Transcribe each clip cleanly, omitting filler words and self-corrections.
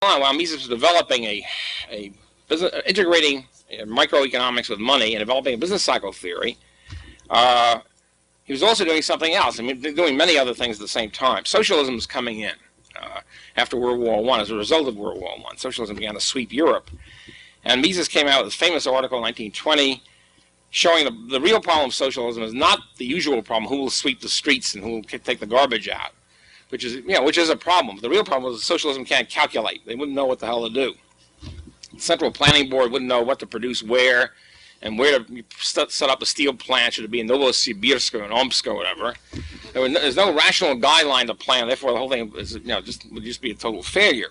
While Mises was developing a business, integrating microeconomics with money and developing a business cycle theory, he was also doing something else. I mean, doing many other things at the same time. Socialism was coming in after World War I. As a result of World War I, socialism began to sweep Europe. And Mises came out with a famous article in 1920 showing the real problem of socialism is not the usual problem, who will sweep the streets and who will take the garbage out, which is a problem. The real problem is that socialism can't calculate. They wouldn't know what the hell to do. The Central Planning Board wouldn't know what to produce where, and where to set up a steel plant. Should it be in Novosibirsk or in Omsk or whatever? There's no rational guideline to plan. Therefore, the whole thing is, would just be a total failure.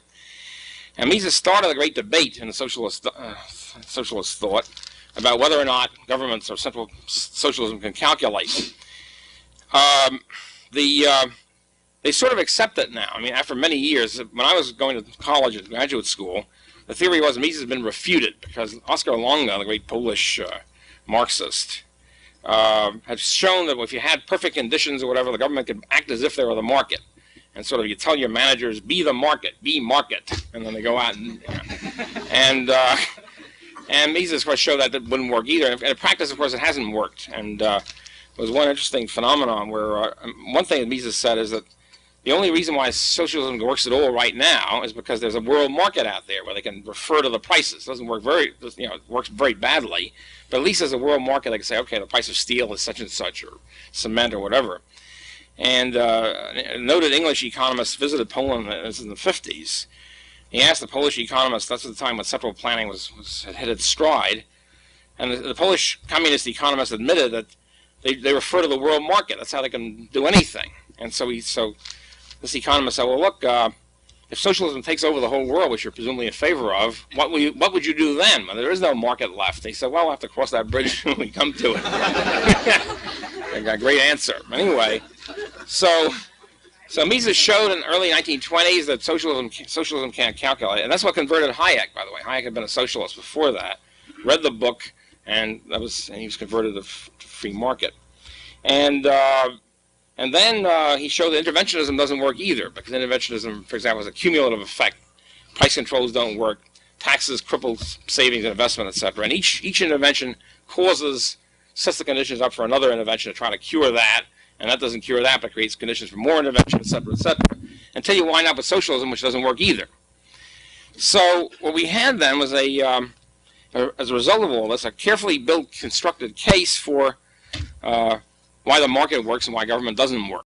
And Mises started a great debate in the socialist thought about whether or not governments or central socialism can calculate. They sort of accept it now. I mean, after many years, when I was going to college and graduate school, the theory was Mises has been refuted because Oskar Longa, the great Polish Marxist, had shown that if you had perfect conditions or whatever, the government could act as if they were the market. And sort of you tell your managers, be the market, be market. And then they go out and Mises, of course, showed that wouldn't work either. And in practice, of course, it hasn't worked. And there was one interesting phenomenon where one thing that Mises said is that the only reason why socialism works at all right now is because there's a world market out there where they can refer to the prices. It doesn't work it works very badly, but at least there's a world market. They can say, okay, the price of steel is such and such, or cement, or whatever. And a noted English economist visited Poland. This is in the 50s. He asked the Polish economist. That's at the time when central planning had hit its stride, and the Polish communist economist admitted that they refer to the world market. That's how they can do anything. And so this economist said, well, look, if socialism takes over the whole world, which you're presumably in favor of, what would you do then when there is no market left? He said, well, we'll have to cross that bridge when we come to it. I got a great answer. Anyway, so Mises showed in the early 1920s that socialism can't calculate, and that's what converted Hayek, by the way. Hayek had been a socialist before that, read the book, and he was converted to free market. And then he showed that interventionism doesn't work either, because interventionism, for example, has a cumulative effect. Price controls don't work. Taxes cripple savings and investment, etc. And each intervention sets the conditions up for another intervention to try to cure that, and that doesn't cure that, but creates conditions for more intervention, etc., until you wind up with socialism, which doesn't work either. So what we had then was as a result of all this, a carefully built, constructed case for why the market works and why government doesn't work.